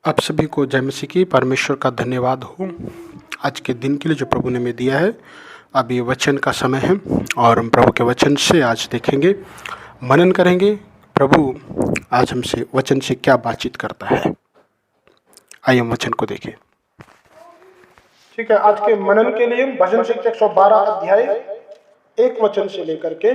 आप सभी को जय मसीह की। परमेश्वर का धन्यवाद हो आज के दिन के लिए जो प्रभु ने हमें दिया है। अब ये वचन का समय है और हम प्रभु के वचन से आज देखेंगे, मनन करेंगे प्रभु आज हमसे वचन से क्या बातचीत करता है। आइए हम वचन को देखें। ठीक है, आज के मनन के लिए भजन संख्या 112 अध्याय 1 वचन से लेकर के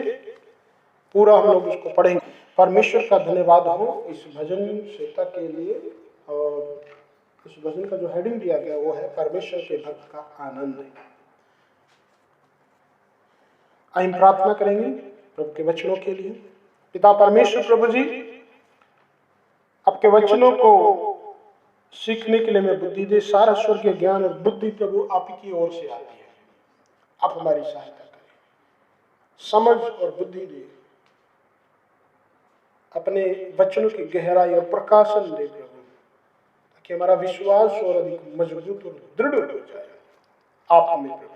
पूरा हम लोग उसको पढ़ेंगे। परमेश्वर का धन्यवाद हो इस भजन संहिता के लिए। और इस भजन का जो हेडिंग दिया गया वो है परमेश्वर के भक्त का आनंद। आइए प्रार्थना करेंगे प्रभु के वचनों के लिए। पिता परमेश्वर प्रभु जी, आपके वचनों को सीखने के लिए मैं बुद्धि दे। सारा स्वर्गीय ज्ञान और बुद्धि प्रभु आप की ओर से आती है। आप हमारी सहायता करें, समझ और बुद्धि दे, अपने वचनों की गहराई और प्रकाशन दे प्रभु, ताकि हमारा विश्वास और अधिक मजबूत और दृढ़ हो जाए आप में प्रभु।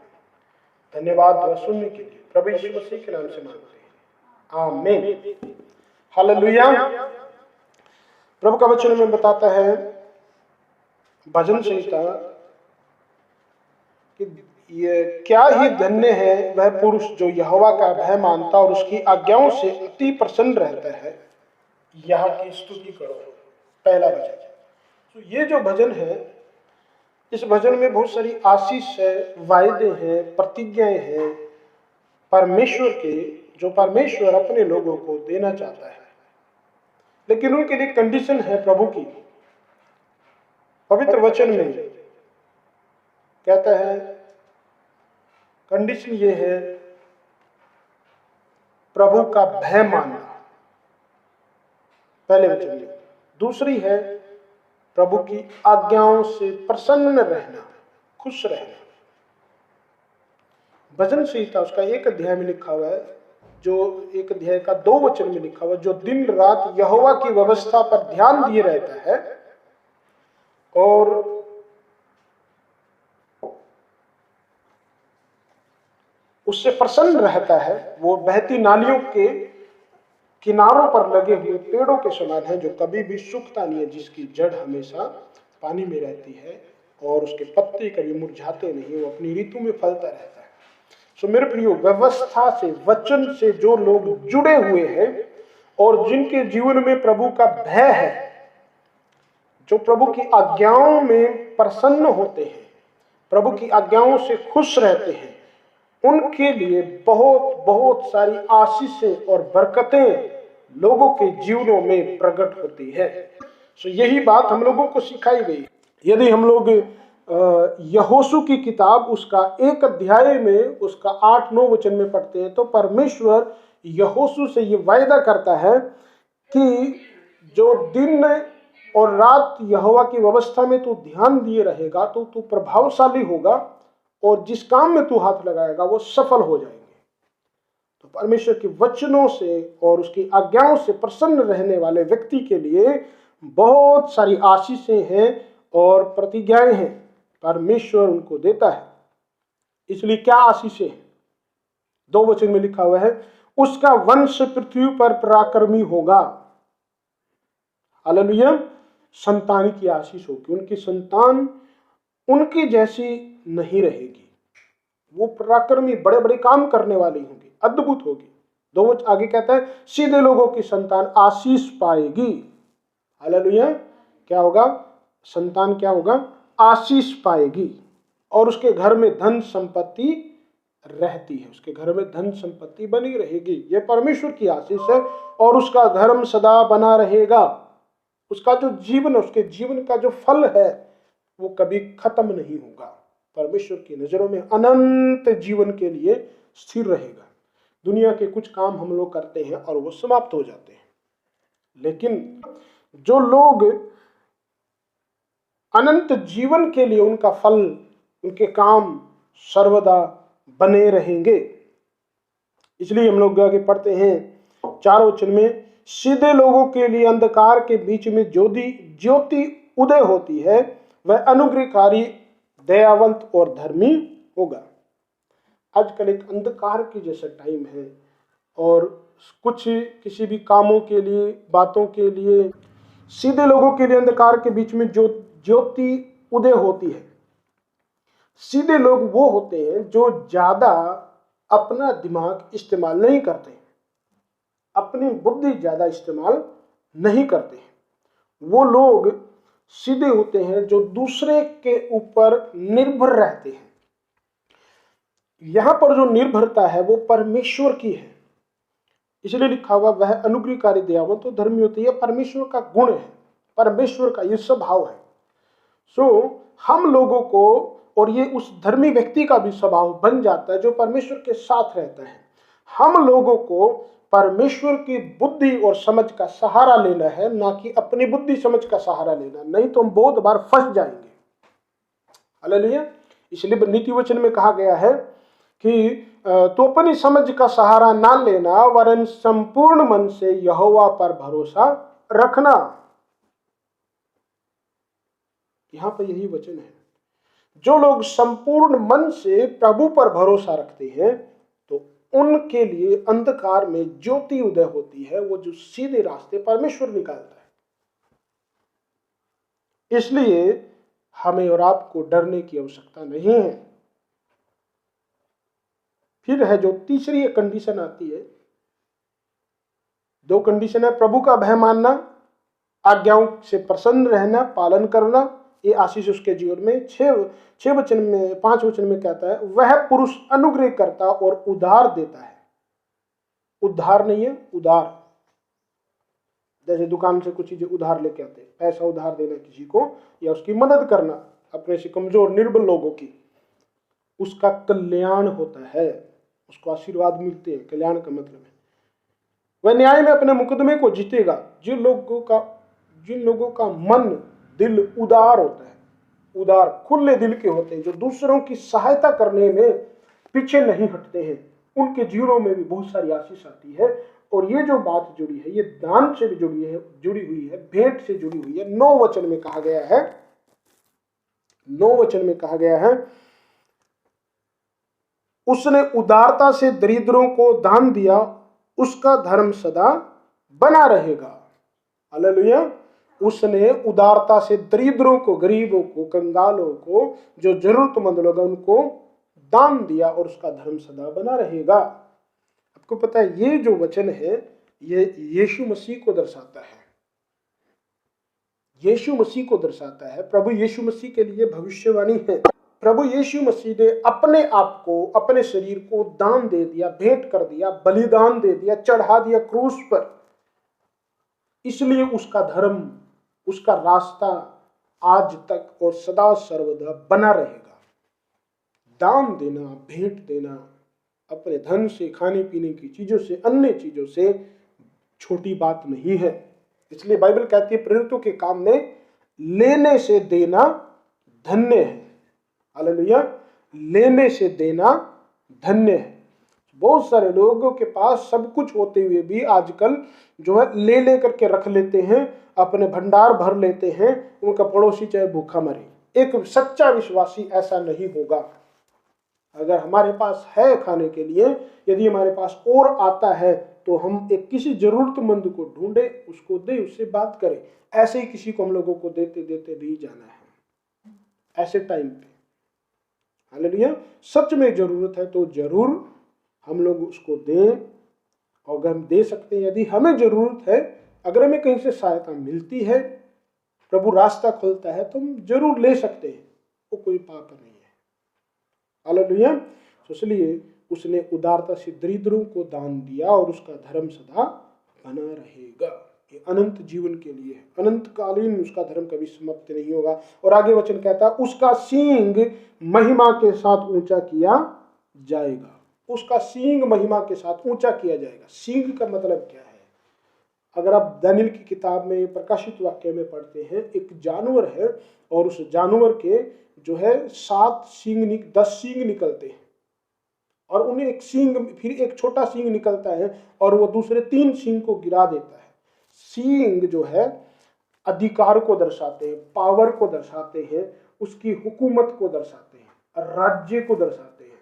धन्यवाद दुआ सुनने के लिए प्रभु यीशु मसीह के नाम से मांगते हैं, आमीन। हालेलुया। प्रभु का वचन में बताता है भजन संहिता कि ये क्या ही धन्य है वह पुरुष जो यहोवा का भय मानता और उसकी आज्ञाओं से अति प्रसन्न रहता है। यह की स्तुति करो। पहला भजन। तो ये जो भजन है, इस भजन में बहुत सारी आशीष है, वायदे हैं, प्रतिज्ञाएं हैं परमेश्वर के, जो परमेश्वर अपने लोगों को देना चाहता है। लेकिन उनके लिए कंडीशन है प्रभु की। पवित्र वचन में कहता है कंडीशन ये है प्रभु का भय मानना, पहले वचन में। दूसरी है प्रभु की आज्ञाओं से प्रसन्न रहना, खुश रहना। भजन संहिता उसका एक अध्याय में लिखा हुआ है, जो एक अध्याय का 2 वचन में लिखा हुआ है, जो दिन रात यहोवा की व्यवस्था पर ध्यान दिए रहता है और उससे प्रसन्न रहता है। वो बहती नालियों के किनारों पर लगे हुए पेड़ों के समान है, जो कभी भी सूखता नहीं है, जिसकी जड़ हमेशा पानी में रहती है और उसके पत्ते कभी मुरझाते नहीं, वो अपनी ऋतु में फलता रहता है। सो मेरे प्रियो, व्यवस्था से, वचन से जो लोग जुड़े हुए हैं और जिनके जीवन में प्रभु का भय है, जो प्रभु की आज्ञाओं में प्रसन्न होते हैं, प्रभु की आज्ञाओं से खुश रहते हैं, उनके लिए बहुत बहुत सारी आशीषें और बरकतें लोगों के जीवनों में प्रकट होती है। सो यही बात हम लोगों को सिखाई गई। यदि हम लोग यहोशू की किताब उसका 1 अध्याय में उसका 8-9 वचन में पढ़ते हैं, तो परमेश्वर यहोशू से ये वायदा करता है कि जो दिन और रात यहोवा की व्यवस्था में तू ध्यान दिए रहेगा तो तू प्रभावशाली होगा और जिस काम में तू हाथ लगाएगा वो सफल हो जाएंगे। तो परमेश्वर के वचनों से और उसकी आज्ञाओं से प्रसन्न रहने वाले व्यक्ति के लिए बहुत सारी आशीषें हैं और प्रतिज्ञाएं हैं, परमेश्वर उनको देता है। इसलिए क्या आशीषें हैं? 2 वचन में लिखा हुआ है, उसका वंश पृथ्वी पर पराक्रमी होगा। हालेलुया। संतान की आशीष होगी, उनकी संतान उनकी जैसी नहीं रहेगी। वो पराक्रमी, बड़े बड़े काम करने वाली होगी, अद्भुत होगी। 2 आगे कहता है, सीधे लोगों की संतान आशीष पाएगी। हालेलुया। क्या होगा? संतान क्या होगा? आशीष पाएगी। और उसके घर में धन संपत्ति रहती है, उसके घर में धन संपत्ति बनी रहेगी। यह परमेश्वर की आशीष है। और उसका धर्म सदा बना रहेगा। उसका जो जीवन, उसके जीवन का जो फल है वो कभी खत्म नहीं होगा। परमेश्वर की नजरों में अनंत जीवन के लिए स्थिर रहेगा। दुनिया के कुछ काम हम लोग करते हैं और वो समाप्त हो जाते हैं, लेकिन जो लोग अनंत जीवन के लिए, उनका फल, उनके काम सर्वदा बने रहेंगे। इसलिए हम लोग आगे पढ़ते हैं 4 वचन में, सीधे लोगों के लिए अंधकार के बीच में ज्योति उदय होती है, वह अनुग्रहकारी, दयावंत और धर्मी होगा। आजकल एक अंधकार की जैसा टाइम है और कुछ किसी भी कामों के लिए, बातों के लिए सीधे लोगों के लिए अंधकार के बीच में जो ज्योति उदय होती है। सीधे लोग वो होते हैं जो ज्यादा अपना दिमाग इस्तेमाल नहीं करते, अपनी बुद्धि ज्यादा इस्तेमाल नहीं करते। वो लोग सीधे होते हैं जो दूसरे के ऊपर निर्भर रहते हैं। यहां पर जो निर्भरता है वो परमेश्वर की है, इसलिए लिखा हुआ वह अनुग्रहकारी दयावंत तो धर्मी होती है। परमेश्वर का गुण है, परमेश्वर का ये स्वभाव है। हम लोगों को, और ये उस धर्मी व्यक्ति का भी स्वभाव बन जाता है जो परमेश्वर के साथ रहता है। हम लोगों को परमेश्वर की बुद्धि और समझ का सहारा लेना है, ना कि अपनी बुद्धि समझ का सहारा लेना, नहीं तो हम बहुत बार फंस जाएंगे। हालेलुया। इसलिए नीति वचन में कहा गया है कि तो अपनी समझ का सहारा ना लेना, वरन संपूर्ण मन से यहोवा पर भरोसा रखना। यहां पर यही वचन है। जो लोग संपूर्ण मन से प्रभु पर भरोसा रखते हैं तो उनके लिए अंधकार में ज्योति उदय होती है, वो जो सीधे रास्ते परमेश्वर निकालता है। इसलिए हमें और आपको डरने की आवश्यकता नहीं है। फिर है जो तीसरी कंडीशन आती है, दो कंडीशन है, प्रभु का भय मानना, आज्ञाओं से प्रसन्न रहना, पालन करना, ये आशीष उसके जीवन में। 5 वचन में कहता है वह पुरुष अनुग्रह करता और उधार देता है। उद्धार नहीं है, उधार। जैसे दुकान से कुछ चीजें उधार लेके आते हैं, पैसा उधार देना किसी को या उसकी मदद करना अपने से कमजोर निर्बल लोगों की, उसका कल्याण होता है, उसको आशीर्वाद मिलते हैं। कल्याण का मतलब है वह न्याय में अपने मुकदमे को जीतेगा। जिन लोगों का मन दिल उदार होता है, उदार खुले दिल के होते हैं, जो दूसरों की सहायता करने में पीछे नहीं हटते हैं, उनके जीवनों में भी बहुत सारी आशीष आती है। और ये जो बात जुड़ी है, ये दान से भी जुड़ी हुई है, भेंट से जुड़ी हुई है। 9 वचन में कहा गया है उसने उदारता से दरिद्रों को दान दिया, उसका धर्म सदा बना रहेगा। हालेलुया। उसने उदारता से दरिद्रों को, गरीबों को, कंगालों को, जो जरूरतमंद लोग उनको दान दिया और उसका धर्म सदा बना रहेगा। आपको पता है ये जो वचन है ये यीशु मसीह को दर्शाता है। यीशु मसीह को दर्शाता है। प्रभु यीशु मसीह के लिए भविष्यवाणी है। प्रभु यीशु मसीह ने अपने आप को, अपने शरीर को दान दे दिया, भेंट कर दिया, बलिदान दे दिया, चढ़ा दिया क्रूस पर। इसलिए उसका धर्म, उसका रास्ता आज तक और सदा सर्वदा बना रहेगा। दान देना, भेंट देना, अपने धन से, खाने पीने की चीजों से, अन्य चीजों से छोटी बात नहीं है। इसलिए बाइबल कहती है प्रेरितों के काम में लेने से देना धन्य है। हालेलुया। लेने से देना धन्य है। बहुत सारे लोगों के पास सब कुछ होते हुए भी आजकल जो है ले करके रख लेते हैं, अपने भंडार भर लेते हैं, उनका पड़ोसी चाहे भूखा मरे। एक सच्चा विश्वासी ऐसा नहीं होगा। अगर हमारे पास है खाने के लिए, यदि हमारे पास और आता है तो हम एक किसी जरूरतमंद को ढूंढे, उसको दे, उससे बात करें। ऐसे ही किसी को हम लोगों को देते देते नहीं जाना है ऐसे टाइम पे। हालेलुया। सच में जरूरत है तो जरूर हम लोग उसको दें, और अगर हम दे सकते हैं, यदि हमें जरूरत है, अगर हमें कहीं से सहायता मिलती है, प्रभु रास्ता खोलता है, तो हम जरूर ले सकते हैं, वो कोई पाप नहीं है। हालेलुया। तो इसलिए उसने उदारता से दरिद्रों को दान दिया और उसका धर्म सदा बना रहेगा। ये अनंत जीवन के लिए है, अनंत कालीन उसका धर्म कभी समाप्त नहीं होगा। और आगे वचन कहता है उसका सींग महिमा के साथ ऊंचा किया जाएगा। उसका सींग महिमा के साथ ऊंचा किया जाएगा। सींग का मतलब क्या है? अगर आप दानियेल की किताब में प्रकाशित वाक्य में पढ़ते हैं, एक जानवर है और उस जानवर के जो है 10 सींग निकलते हैं, और उन्हें एक सींग, फिर एक छोटा सींग निकलता है और वो दूसरे 3 सींग को गिरा देता है। सींग जो है अधिकार को दर्शाते हैं, पावर को दर्शाते हैं, उसकी हुकूमत को दर्शाते हैं, राज्य को दर्शाते हैं।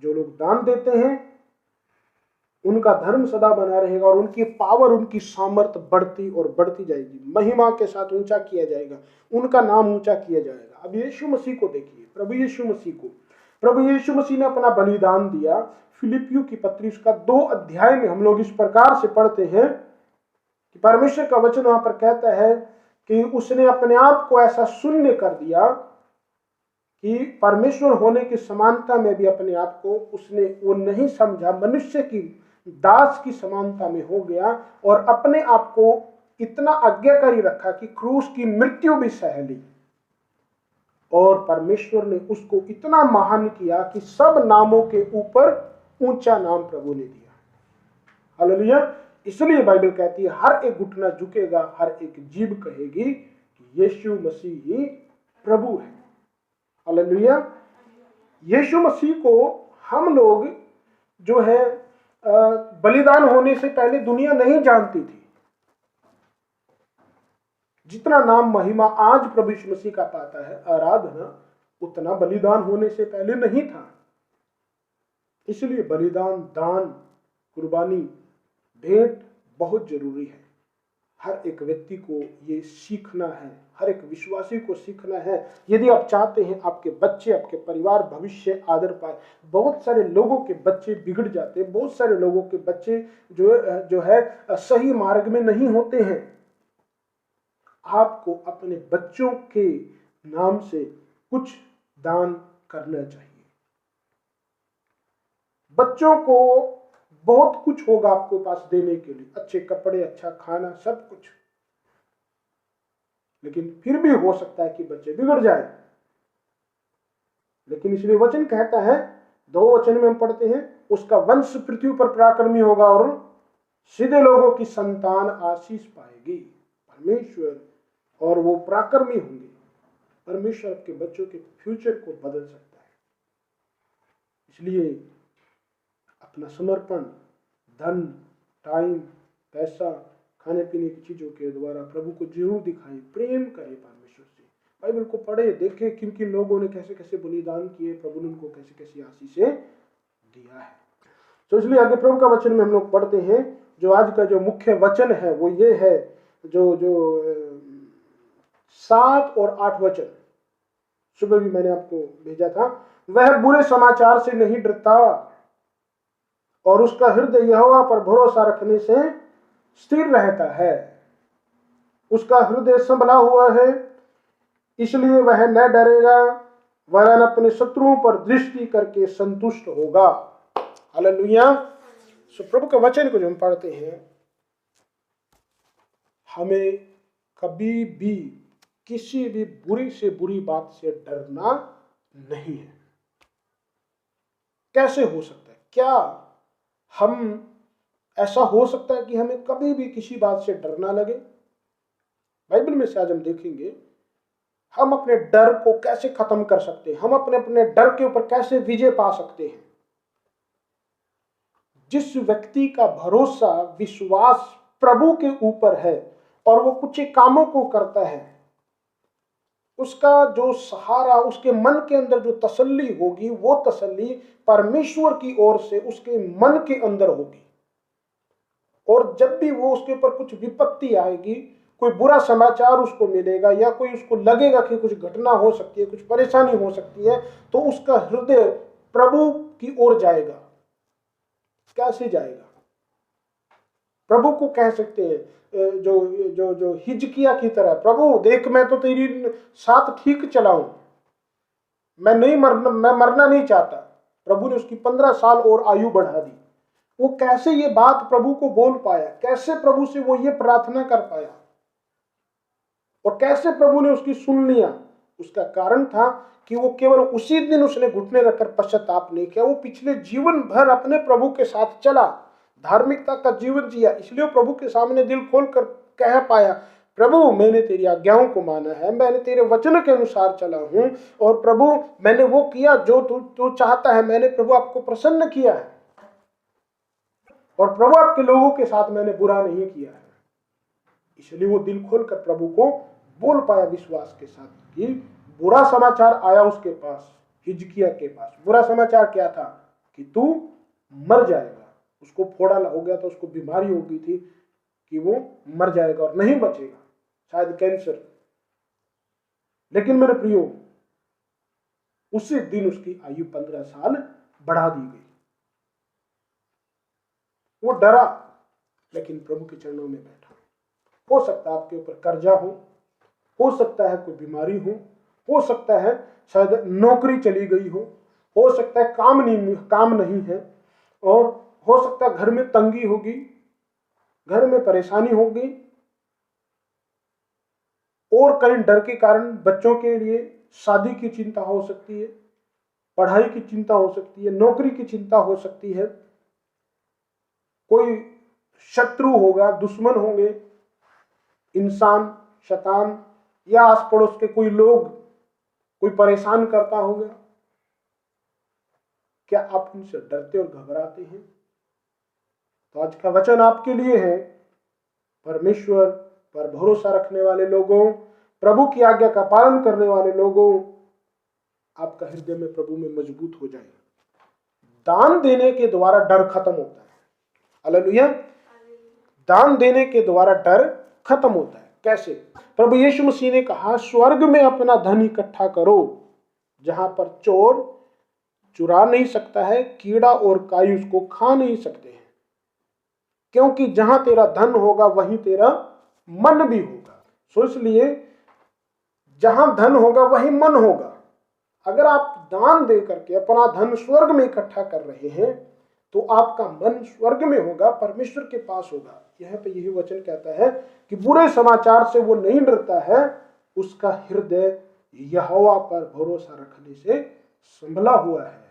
जो लोग दान देते हैं उनका धर्म सदा बना रहेगा और उनकी पावर, उनकी सामर्थ बढ़ती और बढ़ती जाएगी, महिमा के साथ ऊंचा किया जाएगा, उनका नाम ऊंचा किया जाएगा। अब यीशु मसीह को देखिए, प्रभु यीशु मसीह को, प्रभु यीशु मसीह ने अपना बलिदान दिया। फिलिपियों की पत्री उसका 2 अध्याय में हम लोग इस प्रकार से पढ़ते हैं कि परमेश्वर का वचन वहां पर कहता है कि उसने अपने आप को ऐसा शून्य कर दिया कि परमेश्वर होने की समानता में भी अपने आप को उसने वो नहीं समझा, मनुष्य की दास की समानता में हो गया और अपने आप को इतना आज्ञाकारी रखा कि क्रूस की मृत्यु भी सह ली। और परमेश्वर ने उसको इतना महान किया कि सब नामों के ऊपर ऊंचा नाम प्रभु ने दिया। हालेलुया। इसलिए बाइबल कहती है हर एक घुटना झुकेगा, हर एक जीभ कहेगी कि यीशु मसीह ही प्रभु है। हालेलुया। यीशु मसीह को हम लोग जो है बलिदान होने से पहले दुनिया नहीं जानती थी। जितना नाम महिमा आज प्रभु यीशु मसीह का पाता है, आराधना, उतना बलिदान होने से पहले नहीं था। इसलिए बलिदान, दान, कुर्बानी, भेंट बहुत जरूरी है। हर एक व्यक्ति को ये सीखना है, हर एक विश्वासी को सीखना है, यदि आप चाहते हैं आपके बच्चे, आपके परिवार भविष्य आदर पाए। बहुत सारे लोगों के बच्चे बिगड़ जाते हैं, बहुत सारे लोगों के बच्चे जो है सही मार्ग में नहीं होते हैं। आपको अपने बच्चों के नाम से कुछ दान करना चाहिए। बच्चों को बहुत कुछ होगा आपके पास देने के लिए, अच्छे कपड़े, अच्छा खाना, सब कुछ, लेकिन फिर भी हो सकता है कि बच्चे बिगड़ जाए। लेकिन इसलिए वचन कहता है, 2 वचन में हम पढ़ते हैं, उसका वंश पृथ्वी पर पराक्रमी होगा और सीधे लोगों की संतान आशीष पाएगी। परमेश्वर और वो पराक्रमी होंगे। परमेश्वर आपके बच्चों के फ्यूचर को बदल सकता है। इसलिए अपना समर्पण, धन, टाइम, पैसा, खाने पीने की चीजों के द्वारा प्रभु को जरूर दिखाएं, प्रेम करें परमेश्वर से। बाइबल को पढ़े, देखें किन किन लोगों ने कैसे कैसे बलिदान किए, प्रभु ने उनको कैसे कैसे आशीषें दिया है। तो इसलिए आगे प्रभु का वचन में हम लोग पढ़ते हैं। जो आज का जो मुख्य वचन है वो ये है, जो 7 और 8 वचन सुबह भी मैंने आपको भेजा था। वह बुरे समाचार से नहीं डरता और उसका हृदय यहोवा पर भरोसा रखने से स्थिर रहता है। उसका हृदय संभला हुआ है, इसलिए वह न डरेगा, वरन अपने शत्रुओं पर दृष्टि करके संतुष्ट होगा। हालेलुया। सो प्रभु के वचन को जो हम पढ़ते हैं, हमें कभी भी किसी भी बुरी से बुरी बात से डरना नहीं है। कैसे हो सकता है? क्या हम ऐसा हो सकता है कि हमें कभी भी किसी बात से डर ना लगे? बाइबल में से आज हम देखेंगे हम अपने डर को कैसे खत्म कर सकते हैं, हम अपने डर के ऊपर कैसे विजय पा सकते हैं। जिस व्यक्ति का भरोसा, विश्वास प्रभु के ऊपर है और वो कुछ कामों को करता है, उसका जो सहारा, उसके मन के अंदर जो तसल्ली होगी, वो तसल्ली परमेश्वर की ओर से उसके मन के अंदर होगी। और जब भी वो उसके ऊपर कुछ विपत्ति आएगी, कोई बुरा समाचार उसको मिलेगा या कोई उसको लगेगा कि कुछ घटना हो सकती है, कुछ परेशानी हो सकती है, तो उसका हृदय प्रभु की ओर जाएगा। कैसे जाएगा? प्रभु को कह सकते हैं, जो हिजकिया की तरह, प्रभु देख मैं तो तेरी साथ ठीक चला हूं, मैं मरना नहीं चाहता। प्रभु ने उसकी 15 साल और आयु बढ़ा दी। वो कैसे ये बात प्रभु को बोल पाया, कैसे प्रभु से वो ये प्रार्थना कर पाया और कैसे प्रभु ने उसकी सुन लिया? उसका कारण था कि वो केवल उसी दिन उसने घुटने रखकर पश्चाताप नहीं किया, वो पिछले जीवन भर अपने प्रभु के साथ चला, धार्मिकता का जीवन जिया। इसलिए प्रभु के सामने दिल खोलकर कह पाया, प्रभु मैंने तेरी आज्ञाओं को माना है, मैंने तेरे वचन के अनुसार चला हूं और प्रभु मैंने वो किया जो तू चाहता है, मैंने प्रभु आपको प्रसन्न किया है और प्रभु आपके लोगों के साथ मैंने बुरा नहीं किया है। इसलिए वो दिल खोलकर प्रभु को बोल पाया विश्वास के साथ कि बुरा समाचार आया उसके पास, हिजकिया के पास। बुरा समाचार क्या था? कि तू मर जाएगा। उसको फोड़ा हो गया था, उसको बीमारी हो गई थी कि वो मर जाएगा और नहीं बचेगा, शायद कैंसर। लेकिन मेरे प्रियो, उसी दिन उसकी आयु 15 साल बढ़ा दी गई। वो डरा, लेकिन प्रभु के चरणों में बैठा। हो सकता है आपके ऊपर कर्जा हो सकता है कोई बीमारी हो सकता है शायद नौकरी चली गई हो सकता है काम नहीं है, और हो सकता है घर में तंगी होगी, घर में परेशानी होगी, और कहीं डर के कारण बच्चों के लिए शादी की चिंता हो सकती है, पढ़ाई की चिंता हो सकती है, नौकरी की चिंता हो सकती है, कोई शत्रु होगा, दुश्मन होंगे, इंसान, शैतान या आस पड़ोस के कोई लोग कोई परेशान करता होगा। क्या आप उनसे डरते और घबराते हैं? तो आज का वचन आपके लिए है, परमेश्वर पर भरोसा रखने वाले लोगों, प्रभु की आज्ञा का पालन करने वाले लोगों, आपका हृदय में प्रभु में मजबूत हो जाए। दान देने के द्वारा डर खत्म होता है। हालेलुया। दान देने के द्वारा डर खत्म होता है। कैसे? प्रभु यीशु मसीह ने कहा, स्वर्ग में अपना धन इकट्ठा करो, जहां पर चोर चुरा नहीं सकता है, कीड़ा और काई उसको खा नहीं सकते हैं, क्योंकि जहां तेरा धन होगा वहीं तेरा मन भी होगा। सो इसलिए जहां धन होगा वहीं मन होगा। अगर आप दान दे करके अपना धन स्वर्ग में इकट्ठा कर रहे हैं, तो आपका मन स्वर्ग में होगा, परमेश्वर के पास होगा। यह पे यही वचन कहता है कि बुरे समाचार से वो नहीं डरता है, उसका हृदय यहोवा पर भरोसा रखने से संभला हुआ है।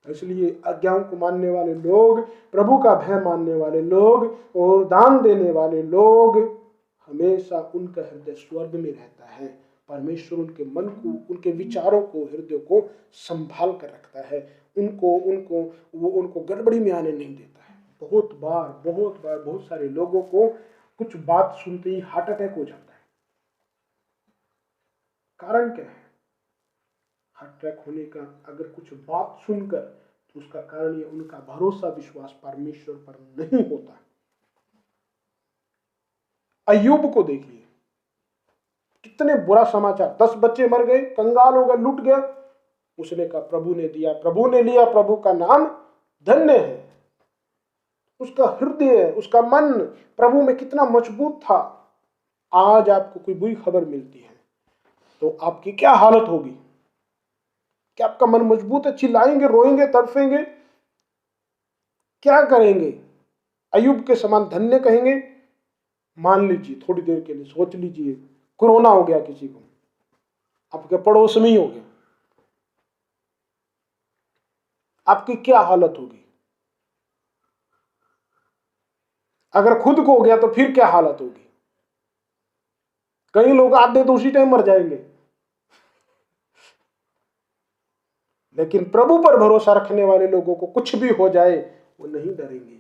इसलिए आज्ञाओं को मानने वाले लोग, प्रभु का भय मानने वाले लोग और दान देने वाले लोग, हमेशा उनका हृदय स्वर्ग में रहता है। परमेश्वर उनके मन को, उनके विचारों को, हृदय को संभाल कर रखता है। उनको गड़बड़ी में आने नहीं देता है। बहुत बार बहुत सारे लोगों को कुछ बात सुनते ही हार्ट अटैक हो जाता है। कारण क्या है हार्ट अटैक होने का? अगर कुछ बात सुनकर, तो उसका कारण ये उनका भरोसा, विश्वास परमेश्वर पर नहीं होता। अय्यूब को देखिए, कितने बुरा समाचार, 10 बच्चे मर गए, कंगाल हो गए, लूट गया। उसने कहा प्रभु ने दिया, प्रभु ने लिया, प्रभु का नाम धन्य है। उसका हृदय, उसका मन प्रभु में कितना मजबूत था। आज आपको कोई बुरी खबर मिलती है तो आपकी क्या हालत होगी? क्या आपका मन मजबूत है? चिल्लाएंगे, रोएंगे, तड़फेंगे, क्या करेंगे? अय्यूब के समान धन्य कहेंगे? मान लीजिए, थोड़ी देर के लिए सोच लीजिए, कोरोना हो गया किसी को, आपके पड़ोस में ही हो गया, आपकी क्या हालत होगी? अगर खुद को हो गया तो फिर क्या हालत होगी? कई लोग आधे तो उसी टाइम मर जाएंगे। लेकिन प्रभु पर भरोसा रखने वाले लोगों को कुछ भी हो जाए, वो नहीं डरेंगे,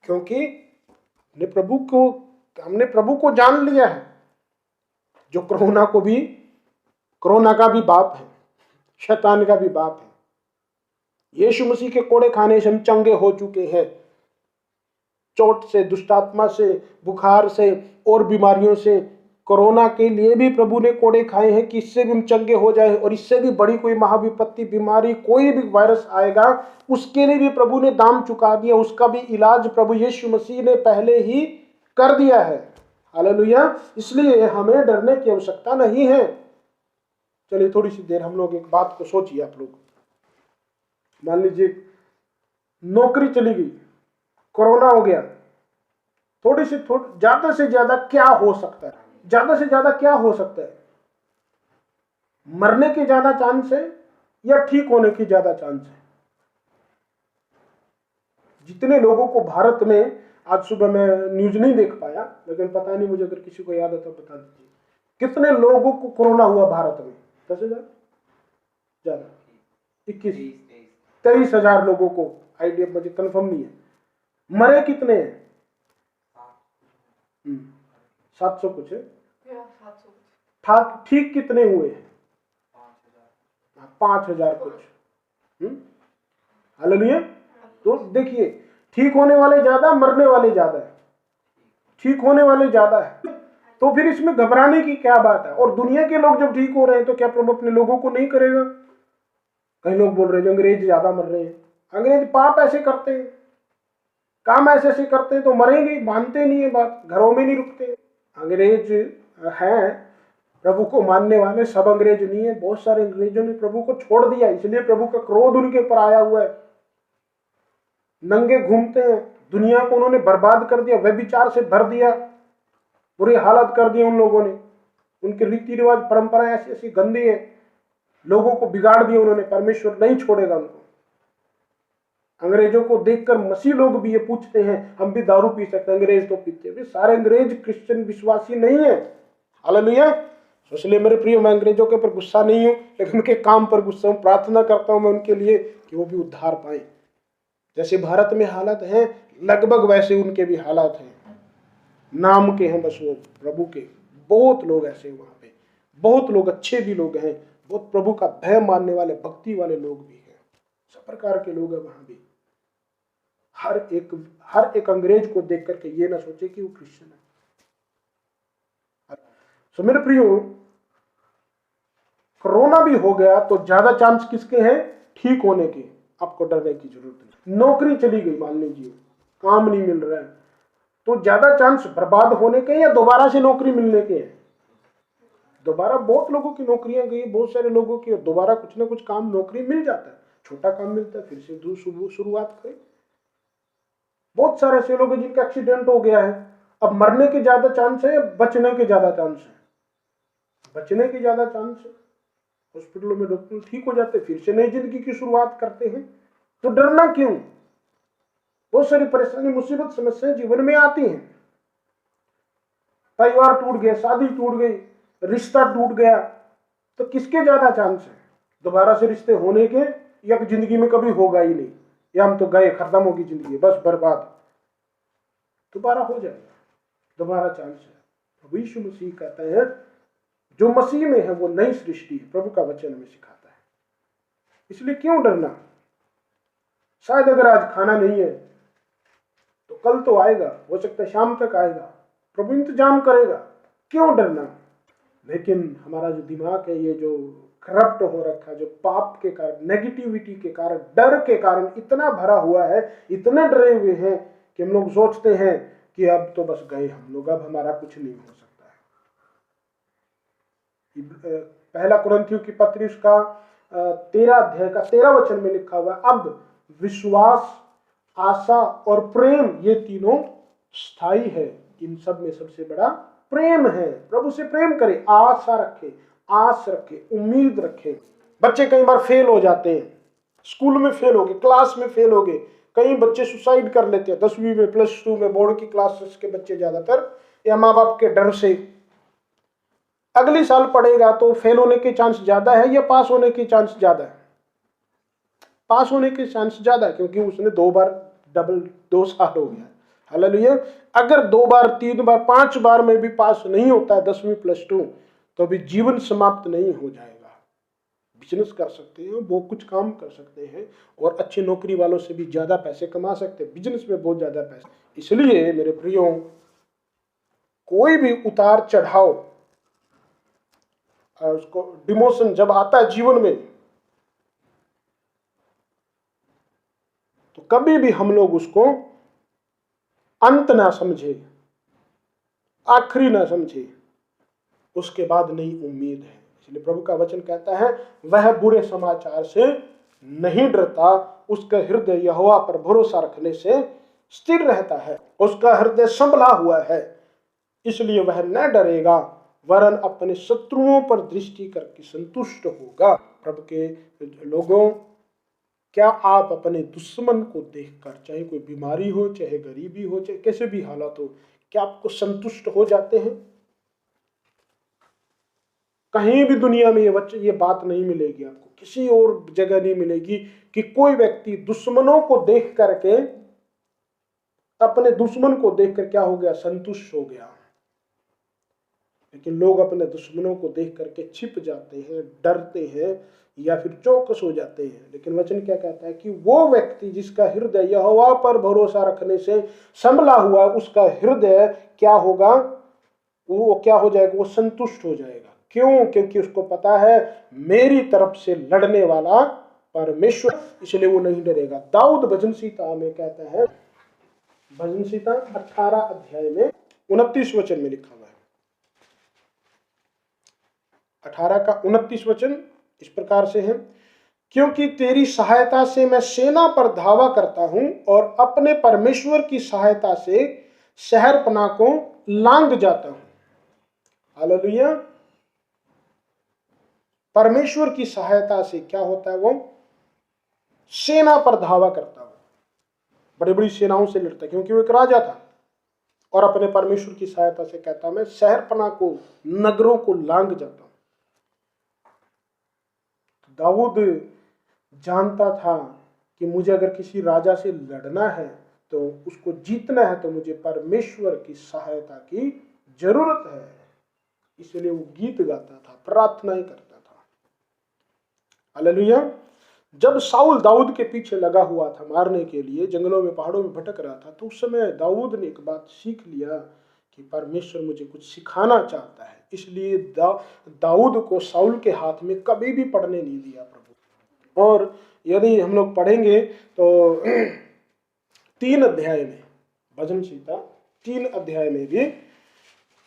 क्योंकि हमने प्रभु को जान लिया है, जो कोरोना का भी बाप है, शैतान का भी बाप है। यीशु मसीह के कोड़े खाने से हम चंगे हो चुके हैं। चोट से, दुष्टात्मा से, बुखार से और बीमारियों से, कोरोना के लिए भी प्रभु ने कोड़े खाए हैं कि इससे भी हम चंगे हो जाए। और इससे भी बड़ी कोई महाविपत्ति, बीमारी, कोई भी वायरस आएगा, उसके लिए भी प्रभु ने दाम चुका दिया। उसका भी इलाज प्रभु यीशु मसीह ने पहले ही कर दिया है। हालेलुया। इसलिए हमें डरने की आवश्यकता नहीं है। चलिए थोड़ी सी देर हम लोग एक बात को सोचिए। आप लोग मान लीजिए नौकरी चली गई, कोरोना हो गया, ज्यादा से ज्यादा क्या हो सकता है? ज्यादा से ज्यादा क्या हो सकता है? मरने के ज्यादा चांस है या ठीक होने की ज्यादा चांस है? जितने लोगों को भारत में, आज सुबह मैं न्यूज नहीं देख पाया, लेकिन पता नहीं, मुझे अगर किसी को याद है तो बता दीजिए, कितने लोगों को कोरोना हुआ भारत में? 10,000 ज्यादा, 23,000 लोगों को, आइडिया मुझे कंफर्म नहीं है। मरे कितने हैं? 700 कुछ है। ठीक कितने हुए हैं? 5,000 कुछ। हालेलुया। तो देखिए, ठीक होने वाले ज्यादा, मरने वाले ज्यादा है। ठीक होने वाले ज्यादा है, तो फिर इसमें घबराने की क्या बात है। और दुनिया के लोग जब ठीक हो रहे हैं तो क्या प्रभु अपने लोगों को नहीं करेगा? कई लोग बोल रहे हैं अंग्रेज ज्यादा मर रहे हैं। अंग्रेज पाप ऐसे करते हैं, काम ऐसे ऐसे करते हैं तो मरेंगे, मानते नहीं है बात, घरों में नहीं रुकते। अंग्रेज हैं प्रभु को मानने वाले, सब अंग्रेज नहीं है। बहुत सारे अंग्रेजों ने प्रभु को छोड़ दिया, इसलिए प्रभु का क्रोध उनके ऊपर आया हुआ है। नंगे घूमते हैं, दुनिया को उन्होंने बर्बाद कर दिया, व्यभिचार से भर दिया, बुरी हालत कर दी उन लोगों ने। उनके रीति रिवाज परंपराएं ऐसी ऐसी गंदी है, लोगों को बिगाड़ दिया उन्होंने। परमेश्वर नहीं छोड़ेगा उनको। अंग्रेजों को देखकर मसीह लोग भी ये पूछते हैं, हम भी दारू पी सकते हैं? अंग्रेज तो पीते हैं। सारे अंग्रेज क्रिश्चियन विश्वासी नहीं है। हालेलुया। इसलिए मेरे प्रिय, मैं अंग्रेजों के ऊपर गुस्सा नहीं हूं, लेकिन उनके काम पर गुस्सा हूं। प्रार्थना करता हूं मैं उनके लिए कि वो भी उद्धार पाए। जैसे भारत में हालत है, लगभग वैसे उनके भी हालात हैं। नाम के हैं बस वो प्रभु के। बहुत लोग ऐसे वहां पे, बहुत लोग अच्छे भी लोग हैं, बहुत प्रभु का भय मानने वाले, भक्ति वाले लोग भी हैं। सब प्रकार के लोग हैं वहां भी। हर एक अंग्रेज को देख करके ये ना सोचे कि वो क्रिश्चियन है। सो मेरे प्रियो, कोरोना भी हो गया तो ज्यादा चांस किसके हैं? ठीक होने के। आपको डरने की जरूरत नहीं। नौकरी चली गई, मान लीजिए काम नहीं मिल रहा है, तो ज्यादा चांस बर्बाद होने के या दोबारा से नौकरी मिलने के हैं? दोबारा बहुत लोगों की नौकरियां गई, बहुत सारे लोगों की दोबारा कुछ ना कुछ काम नौकरी मिल जाता है, छोटा काम मिलता है, फिर से शुरुआत करें। बहुत सारे ऐसे लोग हैं जिनका एक्सीडेंट हो गया है, अब मरने के ज्यादा चांस है, बचने के ज्यादा चांस है? बचने के ज्यादा चांस है। हॉस्पिटलों में डॉक्टर ठीक हो जाते, फिर से नई जिंदगी की शुरुआत करते हैं। तो डरना क्यों? बहुत सारी परेशानी, मुसीबत, समस्याएं जीवन में आती हैं। परिवार टूट गया, शादी टूट गई, रिश्ता टूट गया, तो किसके ज्यादा चांस है? दोबारा से रिश्ते होने के, या जिंदगी में कभी होगा ही नहीं, या हम तो गए, खत्म होगी जिंदगी, बस बर्बाद। दोबारा हो जाएगा, दोबारा चांस है। प्रभु यीशु मसीह कहता है जो मसीह में है वो नई सृष्टि है। प्रभु का वचन हमें सिखाता है। इसलिए क्यों डरना? शायद अगर आज खाना नहीं है तो कल तो आएगा, हो सकता है शाम तक आएगा, प्रभु इंतजाम करेगा, क्यों डरना? लेकिन हमारा जो दिमाग है, ये जो करप्ट हो रखा है, जो पाप के कारण, नेगेटिविटी के कारण, डर के कारण इतना भरा हुआ है, इतने डरे हुए हैं कि हम लोग सोचते हैं कि अब तो बस गए हम लोग, अब हमारा कुछ नहीं हो सकता है। पहला कुरिन्थियों की पत्री उसका 13 अध्याय का 13 वचन में लिखा हुआ है, अब विश्वास, आशा और प्रेम, ये तीनों स्थायी है। इन सब में सबसे बड़ा प्रेम है। प्रभु से प्रेम करें, आशा रखें, आस रखें, उम्मीद रखें। बच्चे कई बार फेल हो जाते हैं, स्कूल में फेल हो गए, क्लास में फेल हो गए, कई बच्चे सुसाइड कर लेते हैं। 10वीं में, +2 में, बोर्ड की क्लासेस के बच्चे ज्यादातर, या माँ बाप के डर से। अगली साल पढ़ेगा तो फेल होने के चांस ज्यादा है या पास होने के चांस ज्यादा है? पास होने के चांस ज्यादा है, क्योंकि उसने 2 बार डबल 2 साल हो गया। हालेलुया। अगर 2 बार, 3 बार, 5 बार में भी पास नहीं होता है 10वीं +2, तो भी जीवन समाप्त नहीं हो जाएगा। बिजनेस कर सकते हैं, वो कुछ काम कर सकते हैं, और अच्छी नौकरी वालों से भी ज्यादा पैसे कमा सकते हैं। बिजनेस में बहुत ज्यादा पैसे। इसलिए मेरे प्रियो, कोई भी उतार चढ़ाव, उसको डिमोशन जब आता है जीवन में, तो कभी भी हम लोग उसको अंत ना समझे, आखिरी ना समझे, उसके बाद नई उम्मीद है। इसलिए प्रभु का वचन कहता है, वह बुरे समाचार से नहीं डरता, उसका हृदय यहोवा पर भरोसा रखने से स्थिर रहता है। उसका हृदय संभला हुआ है, इसलिए वह न डरेगा, वरन अपने शत्रुओं पर दृष्टि करके संतुष्ट होगा। प्रभु के लोगों, क्या आप अपने दुश्मन को देखकर, चाहे कोई बीमारी हो, चाहे गरीबी हो, चाहे कैसे भी हालात हो, क्या आपको संतुष्ट हो जाते हैं? कहीं भी दुनिया में ये बात नहीं मिलेगी आपको, किसी और जगह नहीं मिलेगी कि कोई व्यक्ति दुश्मनों को देख करके, अपने दुश्मन को देखकर क्या हो गया? संतुष्ट हो गया। लेकिन लोग अपने दुश्मनों को देख करके छिप जाते हैं, डरते हैं या फिर चौकस हो जाते हैं। लेकिन वचन क्या कहता है कि वो व्यक्ति जिसका हृदय यहोवा पर भरोसा रखने से संभला हुआ, उसका हृदय क्या होगा, वो क्या हो जाएगा, वो संतुष्ट हो जाएगा। क्यों? क्योंकि उसको पता है मेरी तरफ से लड़ने वाला परमेश्वर, इसलिए वो नहीं डरेगा। दाऊद भजन संहिता में कहता है, भजन संहिता 18 अध्याय में 29 वचन में लिखा हुआ है, 18 का 29 वचन इस प्रकार से है, क्योंकि तेरी सहायता से मैं सेना पर धावा करता हूं और अपने परमेश्वर की सहायता से शहरपनाह को लांघ जाता हूं। हालेलुया। परमेश्वर की सहायता से क्या होता है, वो सेना पर धावा करता हूं, बड़ी बड़ी सेनाओं से लड़ता है, क्योंकि वो एक राजा था और अपने परमेश्वर की सहायता से कहता मैं शहरपनाह को, नगरों को लांघ जाता हूं। दाऊद जानता था कि मुझे अगर किसी राजा से लड़ना है तो उसको जीतना है तो मुझे परमेश्वर की सहायता की जरूरत है। इसलिए वो गीत गाता था, प्रार्थनाएं करता था। हालेलुया। जब साउल दाऊद के पीछे लगा हुआ था मारने के लिए, जंगलों में पहाड़ों में भटक रहा था, तो उस समय दाऊद ने एक बात सीख लिया कि परमेश्वर मुझे कुछ सिखाना चाहता है। इसलिए दाऊद को साउल के हाथ में कभी भी पड़ने नहीं दिया प्रभु। और यदि हम लोग पढ़ेंगे तो 3 अध्याय में, भजन संहिता 3 अध्याय में भी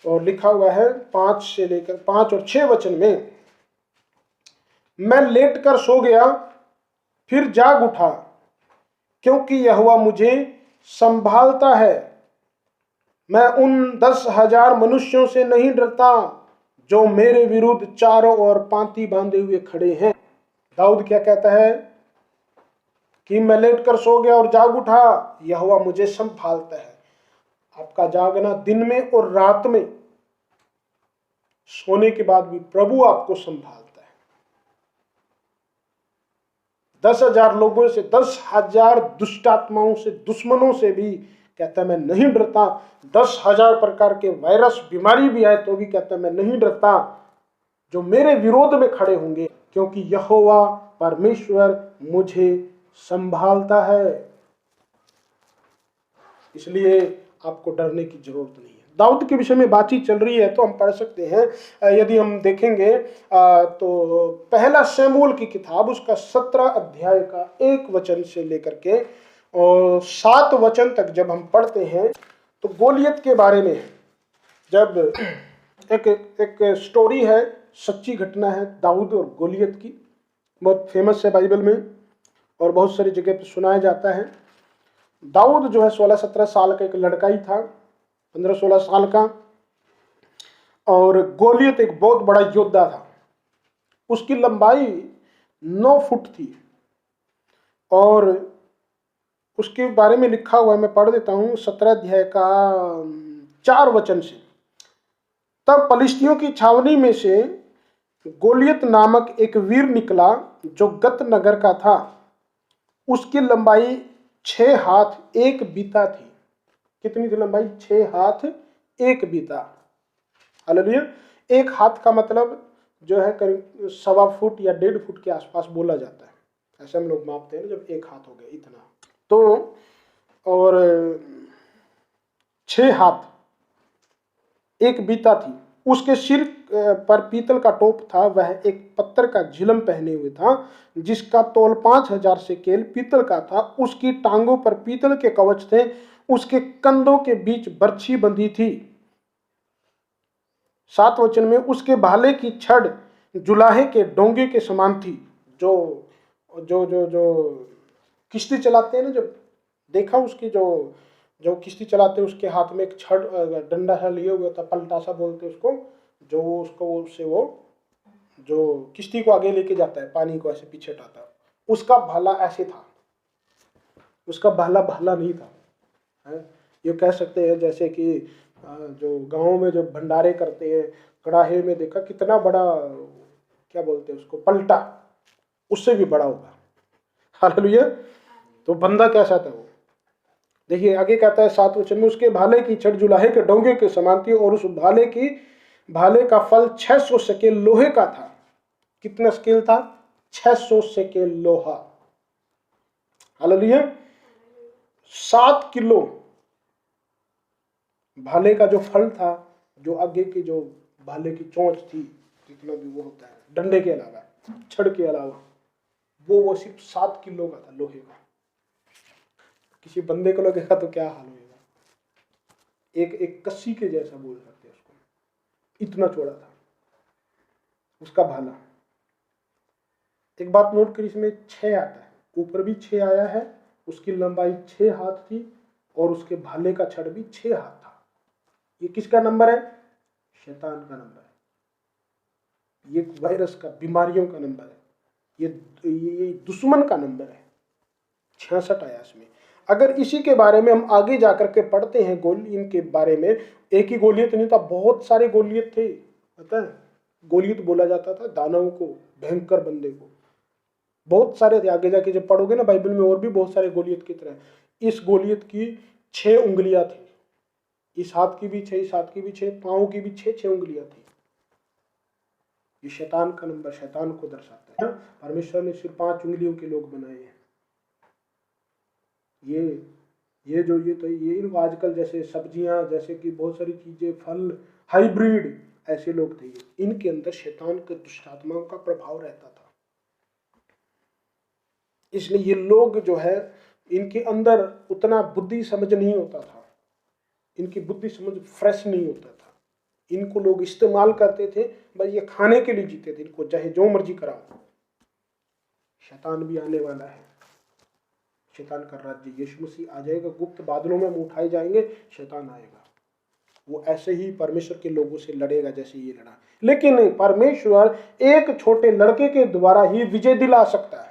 और लिखा हुआ है 5 से लेकर 5 और 6 वचन में, मैं लेटकर सो गया फिर जाग उठा, क्योंकि यहोवा मुझे संभालता है। मैं उन 10,000 मनुष्यों से नहीं डरता जो मेरे विरुद्ध चारों ओर पांति बांधे हुए खड़े हैं। दाऊद क्या कहता है कि मैं लेटकर सो गया और जाग उठा, यहोवा मुझे संभालता है। आपका जागना दिन में और रात में, सोने के बाद भी प्रभु आपको संभालता है। 10,000 लोगों से, 10,000 दुष्ट आत्माओं से, दुश्मनों से भी कहता है मैं नहीं डरता। 10,000 प्रकार के वायरस बीमारी भी आए तो भी कहता है मैं नहीं डरता जो मेरे विरोध में खड़े होंगे, क्योंकि यहोवा परमेश्वर मुझे संभालता है। इसलिए आपको डरने की जरूरत नहीं है। दाऊद के विषय में बातचीत चल रही है तो हम पढ़ सकते हैं, यदि हम देखेंगे तो पहला शमूएल की किताब उसका 17 अध्याय का 1 वचन से लेकर के और 7 वचन तक जब हम पढ़ते हैं तो गोलियत के बारे में, जब एक स्टोरी है, सच्ची घटना है दाऊद और गोलियत की, बहुत फेमस है बाइबल में और बहुत सारी जगह पे सुनाया जाता है। दाऊद जो है 16-17 साल का एक लड़का ही था, 15-16 साल का, और गोलियत एक बहुत बड़ा योद्धा था। उसकी लंबाई 9 फुट थी और उसके बारे में लिखा हुआ है, मैं पढ़ देता हूँ 17 अध्याय का 4 वचन से। तब पलिश्तियों की छावनी में से गोलियत नामक एक वीर निकला जो गत नगर का था। उसकी लंबाई 6 हाथ 1 बीता थी। कितनी थी लंबाई? 6 हाथ 1 बीता। हालेलुया। 1 हाथ का मतलब जो है करीब 1.25 फुट या 1.5 फुट के आसपास बोला जाता है, ऐसे हम लोग मापते हैं ना, जब 1 हाथ हो गया इतना। तो और 6 हाथ 1 बीता थी। उसके सिर पर पीतल का टोप था, वह एक पत्थर का झिलम पहने हुए था जिसका तौल 5,000 शेकेल पीतल का था। उसकी टांगों पर पीतल के कवच थे, उसके कंधों के बीच बर्छी बंधी थी। 7 वचन में, उसके भाले की छड़ जुलाहे के डोंगे के समान थी। जो जो जो जो किश्ती चलाते हैं ना, जब देखा उसकी जो किश्ती चलाते हैं उसके हाथ में एक छड़ डंडा सा लिए हुआ था, पलटा सा बोलते हैं उसको, जो उसको उससे वो जो किश्ती को आगे लेके जाता है, पानी को ऐसे पीछे हटाता है, उसका भाला ऐसे था। उसका भाला भाला नहीं था, है? ये कह सकते हैं जैसे कि जो गाँव में जो भंडारे करते हैं, कड़ाहे में देखा कितना बड़ा, क्या बोलते हैं उसको, पलटा, उससे भी बड़ा होगा। हालेलुया। तो बंदा कैसा था वो, देखिए आगे कहता है 7 वचन में, उसके भाले की छड़ जुलाहे के डोंगे के समान थी और उस भाले की भाले का फल 600 शकेल लोहे का था। कितना स्केल था? 600 शकेल लोहा। हालेलुया। 7 किलो भाले का जो फल था, जो आगे की जो भाले की चोंच थी, जितना भी वो होता है डंडे के अलावा, छड़ के अलावा, वो सिर्फ 7 किलो का था लोहे का। किसी बंदे को लगेगा तो क्या हाल होगा, एक कस्सी के जैसा बोल सकते हैं उसको, इतना चौड़ा था उसका भाला। एक बात नोट करी, इसमें 6 आता है, ऊपर भी 6 आया है, उसकी लंबाई 6 हाथ थी और उसके भाले का छड़ भी 6 हाथ था। ये किसका नंबर है? शैतान का नंबर है। ये वायरस का, बीमारियों का नंबर है, ये दुश्मन का नंबर है। 66 आया इसमें। अगर इसी के बारे में हम आगे जाकर के पढ़ते हैं, गोलियत के बारे में, एक ही गोलियत नहीं था, बहुत सारे गोलियत थे। पता है, गोलियत बोला जाता था दानव को, भयंकर बंदे को, बहुत सारे थे। आगे जाके जब पढ़ोगे ना बाइबल में, और भी बहुत सारे गोलियत की तरह। इस गोलियत की 6 उंगलियां थी, इस हाथ की भी 6, इस हाथ की भी 6, पांव की भी 6 उंगलियां थी। ये शैतान का नंबर, शैतान को दर्शाता है। परमेश्वर ने सिर्फ 5 उंगलियों के लोग बनाए हैं। ये इनको आजकल जैसे सब्जियां, जैसे कि बहुत सारी चीजें, फल, हाइब्रिड, ऐसे लोग थे। इनके अंदर शैतान के दुष्टात्माओं का प्रभाव रहता था। इसलिए ये लोग जो है, इनके अंदर उतना बुद्धि समझ नहीं होता था, इनकी बुद्धि समझ फ्रेश नहीं होता था। इनको लोग इस्तेमाल करते थे, बस ये खाने के लिए जीते थे, इनको चाहे जो मर्जी कराओ। शैतान भी आने वाला है, शैतान का राज्य, यीशु मसीह आ जाएगा, गुप्त बादलों में हम उठाए जाएंगे, शैतान आएगा। वो ऐसे ही परमेश्वर के लोगों से लड़ेगा जैसे ये लड़ा। लेकिन परमेश्वर एक छोटे लड़के के द्वारा ही विजय दिला सकता है।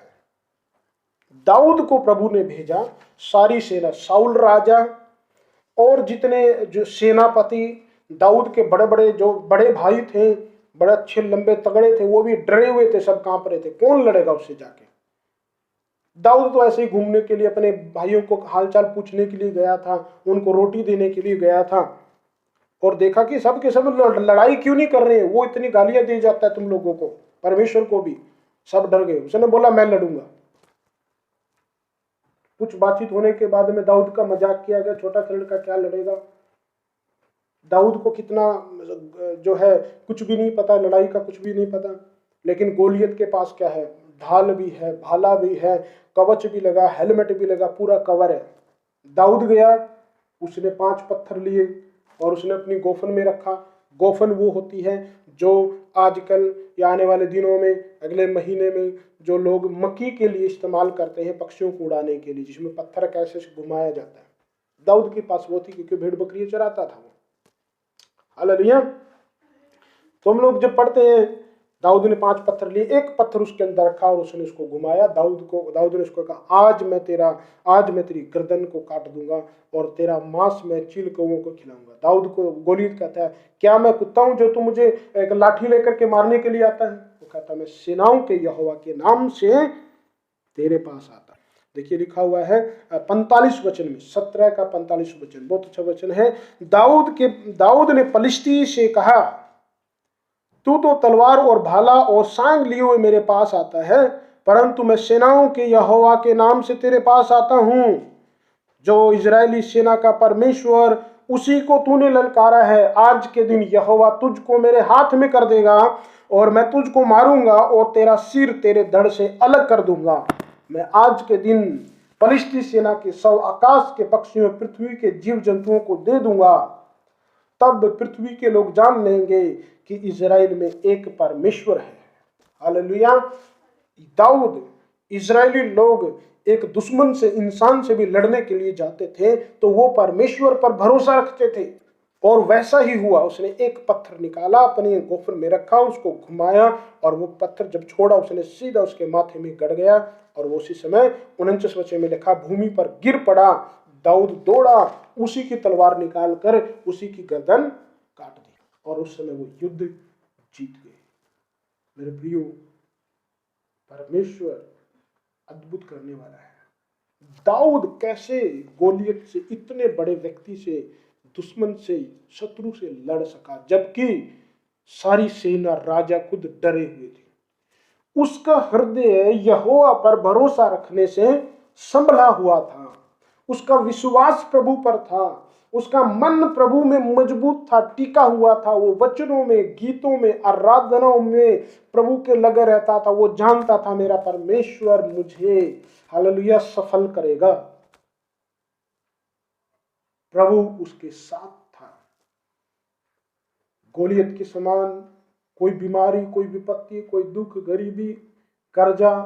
दाऊद को प्रभु ने भेजा, सारी सेना, साउल राजा और जितने जो सेनापति, दाऊद के बड़े बड़े जो बड़े भाई थे, बड़े अच्छे लंबे तगड़े थे, वो भी डरे हुए थे, सब कांप रहे थे, कौन लड़ेगा उससे जाके। दाऊद तो ऐसे ही घूमने के लिए, अपने भाइयों को हालचाल पूछने के लिए गया था, उनको रोटी देने के लिए गया था, और देखा कि सब के सब लड़ाई क्यों नहीं कर रहे हैं, वो इतनी गालियां दे जाता है तुम लोगों को, परमेश्वर को भी। सब डर गए। उसने बोला मैं लड़ूंगा। कुछ बातचीत होने के बाद में दाऊद का मजाक किया गया, छोटा सा लड़का क्या लड़ेगा। दाऊद को कितना जो है कुछ भी नहीं पता, लड़ाई का कुछ भी नहीं पता। लेकिन गोलियत के पास क्या है? ढाल भी है, भाला भी है, कवच भी लगा, हेलमेट भी लगा, पूरा कवर है। दाऊद गया, उसने 5 पत्थर लिए और उसने अपनी गोफन में रखा। गोफन वो होती है जो आजकल या आने वाले दिनों में, अगले महीने में, जो लोग मक्की के लिए इस्तेमाल करते हैं, पक्षियों को उड़ाने के लिए, जिसमें पत्थर कैसे घुमाया जाता है। दाऊद के पास वो थी, क्योंकि भेड़ बकरी चराता था वो। हालेलुया। तो हम लोग जब पढ़ते हैं, दाऊद ने 5 पत्थर लिए, एक पत्थर उसके अंदर रखा और उसने उसको घुमाया। दाऊद ने उसको कहा, आज मैं तेरी गर्दन को काट दूंगा और तेरा मांस मैं चील कौओं को खिलाऊंगा। दाऊद को गोलियत कहता है, क्या मैं कुत्ता हूं जो तू मुझे एक लाठी लेकर के मारने के लिए आता है? वो कहता, मैं सेनाओं के यहोवा के नाम से तेरे पास आता। देखिए लिखा हुआ है 45 वचन में, 17 का 45 वचन, बहुत अच्छा वचन है। दाऊद ने पलिश्ती से कहा, तू तो तलवार और भाला और सांग लिए हुए मेरे पास आता है, परंतु मैं सेनाओं के यहोवा के नाम से तेरे पास आता हूं, जो इजरायली सेना का परमेश्वर, उसी को तूने ललकारा है। आज के दिन यहोवा तुझको मेरे हाथ में कर देगा और मैं तुझको मारूंगा और तेरा सिर तेरे धड़ से अलग कर दूंगा। मैं आज के दिन पलिश्ती सेना के 100 आकाश के पक्षियों, पृथ्वी के जीव जंतुओं को दे दूंगा। तब पृथ्वी के लोग जान लेंगे कि इजराइल में एक परमेश्वर है। हालेलुया। दाऊद, इजरायली लोग एक दुश्मन से, इंसान से भी लड़ने के लिए जाते थे तो वो परमेश्वर पर भरोसा रखते थे, और वैसा ही हुआ। उसने एक पत्थर निकाला, अपने गोफन में रखा, उसको घुमाया, और वो पत्थर जब छोड़ा, उसने सीधा उसके माथे में गड़ गया, और वो उसी समय 49 वचन में लिखा, भूमि पर गिर पड़ा। दाऊद दौड़ा, उसी की तलवार निकाल कर उसी की गर्दन काट दी, और उस समय वो युद्ध जीत गए। मेरे प्रियो, परमेश्वर अद्भुत करने वाला है। दाऊद कैसे गोलियत से, इतने बड़े व्यक्ति से, दुश्मन से, शत्रु से लड़ सका, जबकि सारी सेना, राजा खुद डरे हुए थे। उसका हृदय यहोवा पर भरोसा रखने से संभला हुआ था। उसका विश्वास प्रभु पर था। उसका मन प्रभु में मजबूत था, टिका हुआ था। वो वचनों में, गीतों में, आराधनाओं में प्रभु के लगे रहता था। वो जानता था मेरा परमेश्वर मुझे हालेलुया सफल करेगा। प्रभु उसके साथ था। गोलियत के समान कोई बीमारी, कोई विपत्ति, कोई दुख, गरीबी, कर्जा,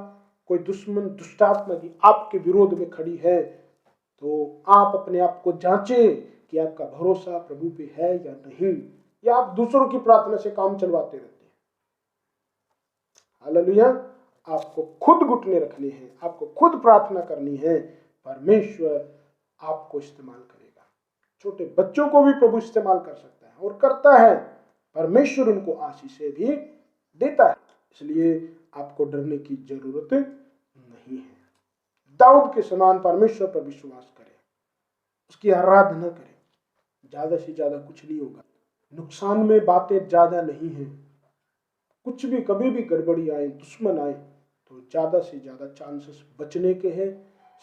कोई दुश्मन, दुष्टात्मा की आपके विरोध में खड़ी है तो आप अपने आप को जांचें कि आपका भरोसा प्रभु पे है या नहीं, या आप दूसरों की प्रार्थना से काम चलवाते रहते हैं। हालेलुया। आपको खुद घुटने रखने हैं, आपको खुद प्रार्थना करनी है, परमेश्वर आपको इस्तेमाल करेगा। छोटे बच्चों को भी प्रभु इस्तेमाल कर सकता है और करता है। परमेश्वर उनको आशीषें भी देता है, इसलिए आपको डरने की जरूरत नहीं है। दाऊद के समान परमेश्वर पर विश्वास करें, उसकी आराधना करें। ज्यादा से ज्यादा कुछ नहीं होगा, नुकसान में बातें ज्यादा नहीं है। कुछ भी कभी भी गड़बड़ी आए, दुश्मन आए तो ज्यादा से ज्यादा चांसेस बचने के हैं,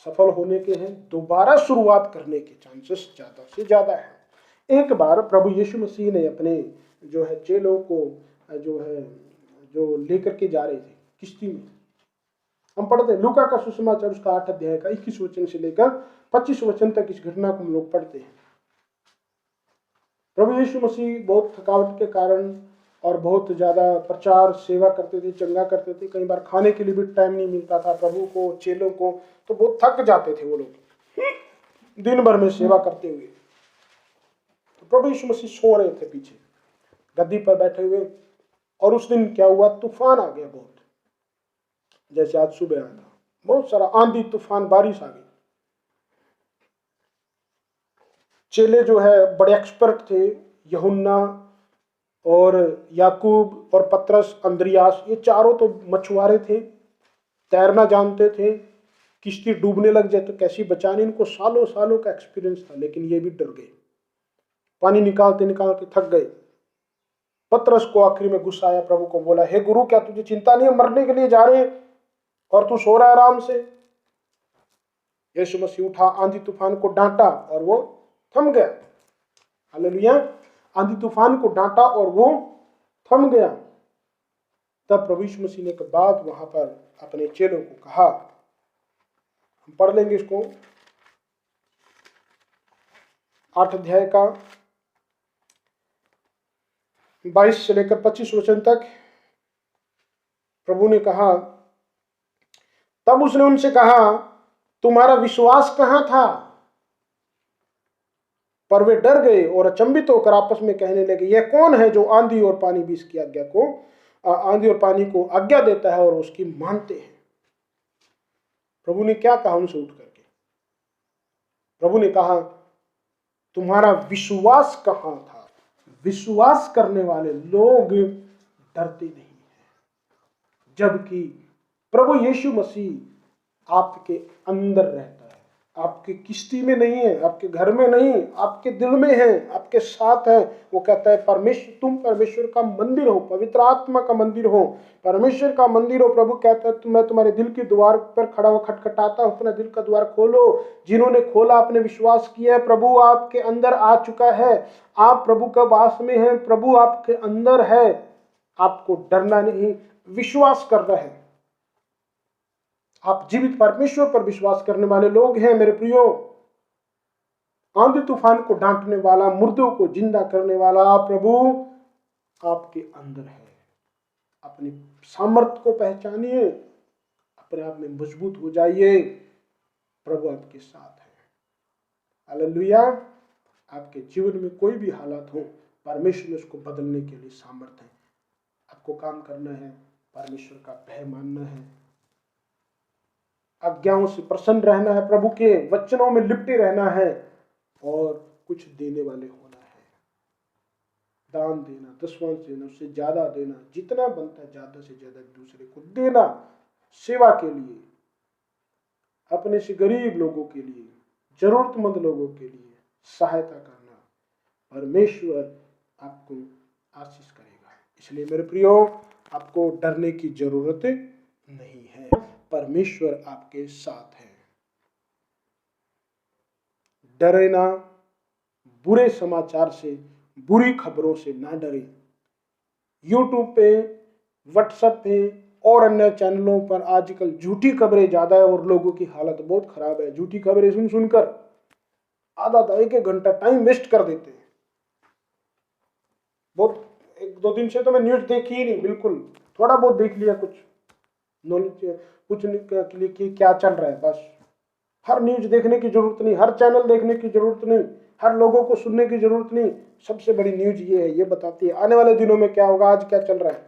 सफल होने के हैं, दोबारा शुरुआत करने के चांसेस ज्यादा से ज्यादा है। एक बार प्रभु यीशु मसीह ने अपने जो है चेलों को जो लेकर के जा रहे थे किश्ती में, हम पढ़ते हैं लूका का सुसमाचार उसका 8 अध्याय का 21 वचन से लेकर 25 वचन तक इस घटना को हम लोग पढ़ते हैं। प्रभु यीशु मसीह बहुत थकावट के कारण और बहुत ज्यादा प्रचार सेवा करते थे, चंगा करते थे। कई बार खाने के लिए भी टाइम नहीं मिलता था प्रभु को, चेलों को, तो बहुत थक जाते थे वो लोग दिन भर में सेवा करते हुए। तो प्रभु यीशु मसीह सो रहे थे पीछे गद्दी पर बैठे हुए, और उस दिन क्या हुआ, तूफान आ गया बहुत, जैसे आज सुबह आया था। बहुत सारा आंधी तूफान बारिश आ गई। चेले जो है बड़े एक्सपर्ट थे, यूहन्ना और याकूब और पतरस, अंद्रियास, ये चारों तो मछुआरे थे, तैरना जानते थे। किश्ती डूबने लग जाए तो कैसी बचानी, इनको सालों सालों का एक्सपीरियंस था, लेकिन ये भी डर गए। पानी निकालते निकालते थक गए। पतरस को आखिरी में गुस्सा आया, प्रभु को बोला, हे गुरु, क्या तुझे चिंता नहीं है, मरने के लिए जा रहे हैं और तू सो रहा है आराम से। यीशु मसीह उठा, आंधी तूफान को डांटा और वो थम गया। हालेलुया। आंधी तूफान को डांटा और वो थम गया। तब प्रभु यीशु मसीह ने के बाद वहां पर अपने चेलों को कहा, हम पढ़ लेंगे इसको 8 अध्याय का 22 से लेकर 25 वचन तक। प्रभु ने कहा, तब उसने उनसे कहा, तुम्हारा विश्वास कहां था? पर वे डर गए और अचंभित होकर आपस में कहने लगे, यह कौन है जो आंधी और पानी भी इसकी आज्ञा को आंधी और पानी को आज्ञा देता है और उसकी मानते हैं। प्रभु ने क्या कहा उनसे उठ करके? प्रभु ने कहा, तुम्हारा विश्वास कहां था? विश्वास करने वाले लोग डरते नहीं हैं, जबकि प्रभु यीशु मसीह आपके अंदर रहता है, आपकी किश्ती में नहीं है, आपके घर में नहीं, आपके दिल में है, आपके साथ है। वो कहता है, परमेश्वर, तुम परमेश्वर का मंदिर हो, पवित्र आत्मा का मंदिर हो, परमेश्वर का मंदिर हो। प्रभु कहता है, मैं तुम्हारे दिल की द्वार पर खड़ा हो खटखटाता हूं, अपना दिल का द्वार खोलो। जिन्होंने खोला, आपने विश्वास किया, प्रभु आपके अंदर आ चुका है, आप प्रभु का वास में हैं, प्रभु आपके अंदर है, आपको डरना नहीं, विश्वास करना है। आप जीवित परमेश्वर पर विश्वास करने वाले लोग हैं मेरे प्रियो। आंधी तूफान को डांटने वाला, मुर्दों को जिंदा करने वाला प्रभु आपके अंदर है। अपनी सामर्थ्य को पहचानिए, अपने आप में मजबूत हो जाइए, प्रभु आपके साथ है। हालेलुया। आपके जीवन में कोई भी हालात हो, परमेश्वर में उसको बदलने के लिए सामर्थ्य है। आपको काम करना है, परमेश्वर का भय मानना है, आज्ञाओं से प्रसन्न रहना है, प्रभु के वचनों में लिपटे रहना है और कुछ देने वाले होना है। दान देना, दसवांश देना, उससे ज्यादा देना, जितना बनता है ज्यादा से ज्यादा दूसरे को देना, सेवा के लिए, अपने से गरीब लोगों के लिए, जरूरतमंद लोगों के लिए सहायता करना। परमेश्वर आपको आशीष करेगा। इसलिए मेरे प्रियो, आपको डरने की जरूरत नहीं है, परमेश्वर आपके साथ है। डरे ना, बुरे समाचार से, बुरी खबरों से ना डरे। यूट्यूब पे, व्हाट्सएप पे और अन्य चैनलों पर आजकल झूठी खबरें ज्यादा है और लोगों की हालत बहुत खराब है। झूठी खबरें सुन सुनकर आधा 1-1 घंटा टाइम वेस्ट कर देते हैं। बहुत 1-2 दिन से तो मैं न्यूज देखी ही नहीं, बिल्कुल थोड़ा बहुत देख लिया, कुछ नॉलेज कुछ के लिए कि क्या चल रहा है, बस। हर न्यूज देखने की जरूरत नहीं, हर चैनल देखने की जरूरत नहीं, हर लोगों को सुनने की जरूरत नहीं। सबसे बड़ी न्यूज ये है, ये बताती है आने वाले दिनों में क्या होगा, आज क्या चल रहा है,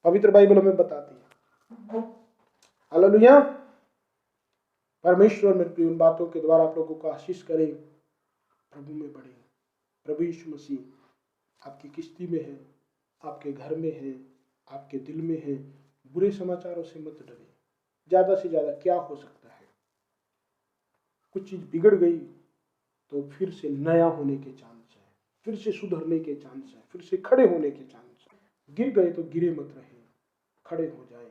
पवित्र बाइबल हमें बताती है। हालेलुया। परमेश्वर मेरे प्रिय उन बातों के द्वारा आप लोगों को आशीष करे, प्रभु में बढ़े। प्रभु यीशु मसीह आपकी किस्ती में है, आपके घर में है, आपके दिल में है। बुरे समाचारों से मत डरे। ज्यादा से ज्यादा क्या हो सकता है, कुछ चीज बिगड़ गई तो फिर से नया होने के चांस है, फिर से सुधरने के चांस है, फिर से खड़े होने के चांस है। गिर गए तो गिरे मत रहे, खड़े हो जाए।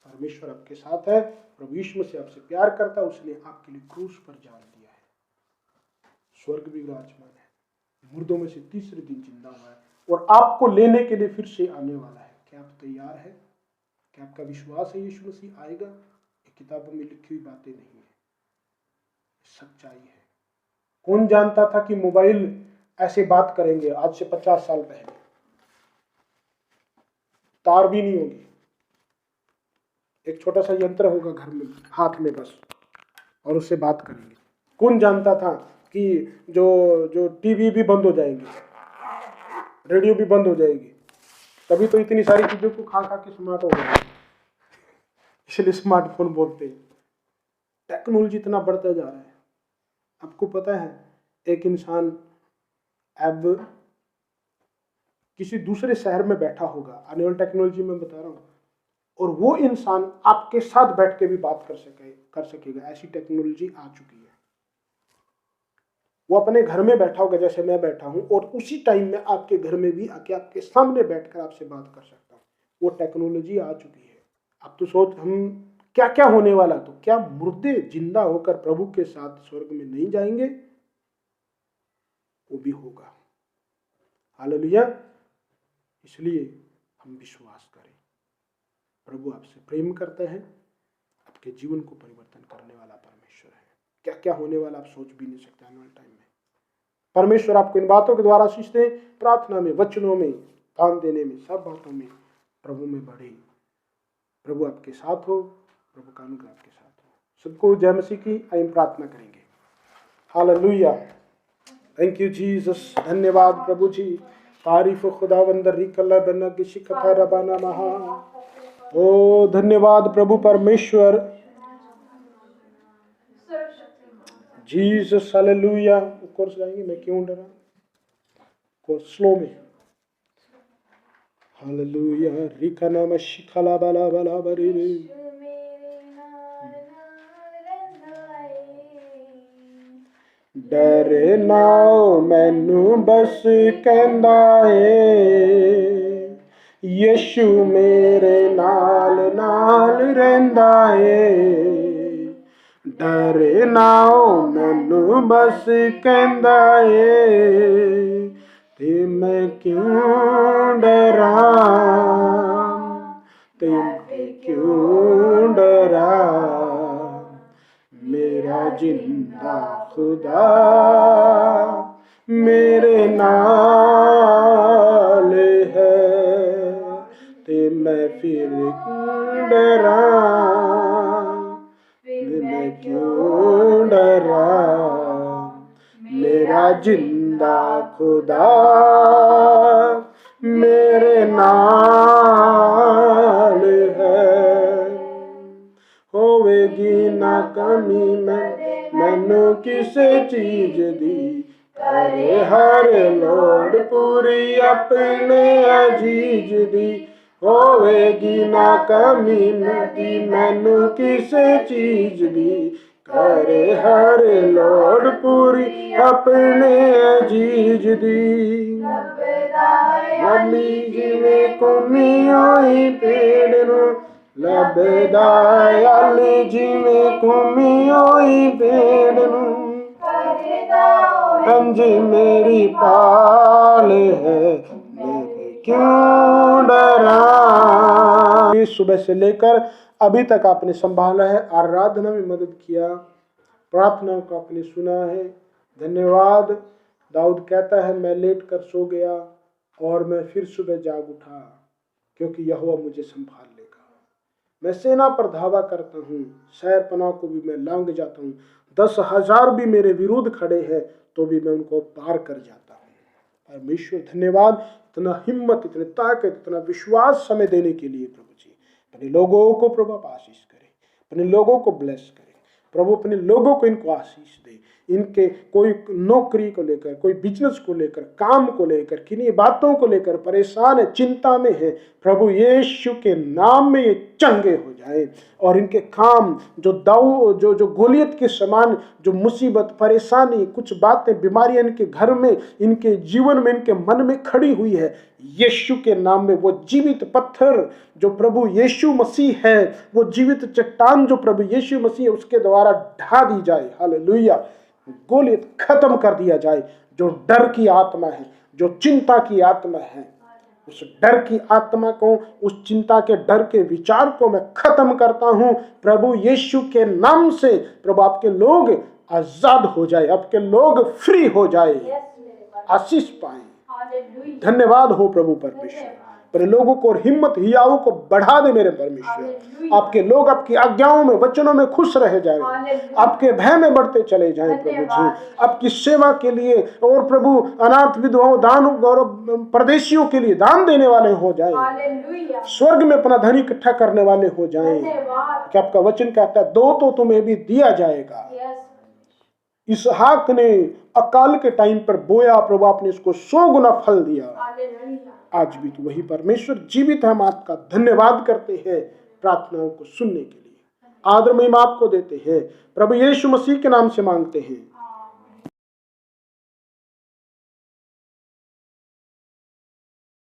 परमेश्वर आपके साथ है। प्रभु यीशु मसीह आपसे प्यार करता है, उसने आपके लिए क्रूस पर जान दिया है। स्वर्ग भी विराजमान है, मुर्दों में से तीसरे दिन जिंदा हुआ है और आपको लेने के लिए फिर से आने वाला है। क्या आप तैयार है? क्या आपका विश्वास है यीशु मसीह आएगा? ये किताबों में लिखी हुई बातें नहीं है, सच्चाई है। कौन जानता था कि मोबाइल ऐसे बात करेंगे? आज से 50 साल पहले तार भी नहीं होगी, एक छोटा सा यंत्र होगा घर में, हाथ में बस, और उससे बात करेंगे। कौन जानता था कि जो टीवी भी बंद हो जाएंगे, रेडियो भी बंद हो जाएगी। तभी तो इतनी सारी चीजों को खा खा के स्मार्ट हो गए, इसलिए स्मार्टफोन बोलते हैं। टेक्नोलॉजी इतना बढ़ता जा रहा है। आपको पता है, एक इंसान अब किसी दूसरे शहर में बैठा होगा, आने वाली टेक्नोलॉजी में बता रहा हूँ, और वो इंसान आपके साथ बैठ के भी बात कर सकेगा। ऐसी टेक्नोलॉजी आ चुकी है। वो अपने घर में बैठा होगा, जैसे मैं बैठा हूं, और उसी टाइम में आपके घर में भी आके आपके सामने बैठकर आपसे बात कर सकता हूं। वो टेक्नोलॉजी आ चुकी है। अब तो सोच हम क्या क्या होने वाला, तो क्या मुर्दे जिंदा होकर प्रभु के साथ स्वर्ग में नहीं जाएंगे? वो भी होगा। हालेलुया। इसलिए हम विश्वास करें। प्रभु आपसे प्रेम करते हैं, आपके जीवन को परिवर्तन करने वाला परमेश्वर है। क्या क्या होने वाला आप सोच भी नहीं सकते आने वाले टाइम में। परमेश्वर आपको इन बातों के द्वारा आशीष दे। प्रार्थना में, वचनों में, दान देने में, सब बातों में प्रभु में बढ़े। प्रभु आपके साथ हो, प्रभु का अनुग्रह आपके साथ हो। सबको जय मसीह की आइए प्रार्थना करेंगे। हालेलुया। Thank you Jesus. धन्यवाद प्रभु जी। तारीफ खुदावंद रिकल्ला बन्ना की शिखा रबाना महा। ओ धन्यवाद प्रभु परमेश्वर। Jesus hallelujah. कोर्स गाएंगे, मैं क्यों डरा, कोर्स स्लो में। हालेलुया। रिका नाम शिखला बला बला बरी रे। डरे नाओ मैनू बस कहंदा ए, यीशु मेरे नाल नाल रहिंदा ए। डरे नाओ मैनू बस कहंदा ए, ते मैं क्यों डरा, ते मैं क्यों डरा। मेरा जिंदा खुदा मेरे नाल है, ते मैं फिर क्यों डरा, मैं क्यों डरा। मेरा जिंदा खुदा मेरे नाल है। होवेगी ना कमी मैनू किसे चीज दी, करे हर लोड़ पूरी अपने अजीज दी। होवेगी ना कमी मैनू किसे चीज दी, करे हर लोड़ पूरी अपने अजीज दी। लबी जिवे कुमियोई पेड़नु लबदायाली जिवे कुमियोई पेड़नु कंजी मेरी पाल है मैं क्यों डरा। सुबह से लेकर अभी तक आपने संभाला है, आराधना में मदद किया, प्रार्थना को आपने सुना है, धन्यवाद। दाऊद कहता है मैं लेट कर सो गया और मैं फिर सुबह जाग उठा क्योंकि यहोवा मुझे संभाल लेगा। मैं सेना पर धावा करता हूँ, शहर पनाह को भी मैं लांघ जाता हूँ, 10,000 भी मेरे विरुद्ध खड़े हैं तो भी मैं उनको पार कर जाता हूँ। परमेश्वर धन्यवाद, इतना हिम्मत, इतने ताकत, इतना विश्वास समय देने के लिए प्रभु जी। अपने लोगों को प्रभु आप आशीष करें, अपने लोगों को ब्लेस करें प्रभु, अपने लोगों को इनको आशीष दे। इनके कोई नौकरी को लेकर, कोई बिजनेस को लेकर, काम को लेकर, किन्हीं बातों को लेकर परेशान है, चिंता में है, प्रभु यीशु के नाम में ये चंगे हो जाए और इनके काम जो गोलियत के समान जो मुसीबत, परेशानी, कुछ बातें, बीमारियां इनके घर में, इनके जीवन में, इनके मन में खड़ी हुई है, यीशु के नाम में वो जीवित पत्थर जो प्रभु यीशु मसीह है, वो जीवित चट्टान जो प्रभु यीशु मसीह है, उसके द्वारा ढा दी जाए। हालेलुया। गोलियत खत्म कर दिया जाए। जो डर की आत्मा है, जो चिंता की आत्मा है, उस डर की आत्मा को, उस चिंता के डर के विचार को मैं खत्म करता हूं प्रभु यीशु के नाम से। प्रभु आपके लोग आजाद हो जाए, आपके लोग फ्री हो जाए, आशीष पाए। धन्यवाद हो प्रभु परमेश्वर, पर लोगों को और हिम्मत हियाओं को बढ़ा दे मेरे परमेश्वर। आपके लोग आपकी आज्ञाओं में, वचनों में खुश रह जाएं, आपके भय में बढ़ते चले जाएं प्रभु जी। आपकी सेवा के लिए और प्रभु अनाथ विधवाओं, दान गौरव परदेशियों के लिए दान देने वाले हो जाएं, स्वर्ग में अपना धन इकट्ठा करने वाले हो जाएं। कि आपका वचन कहता है दो तो तुम्हें भी दिया जाएगा। इसहाक ने अकाल के टाइम पर बोया, प्रभु आपने इसको 100 गुना फल दिया। आज भी तो वही परमेश्वर जीवित है। हम आपका धन्यवाद करते हैं प्रार्थनाओं को सुनने के लिए। आदर महिमा आपको देते हैं, प्रभु यीशु मसीह के नाम से मांगते हैं।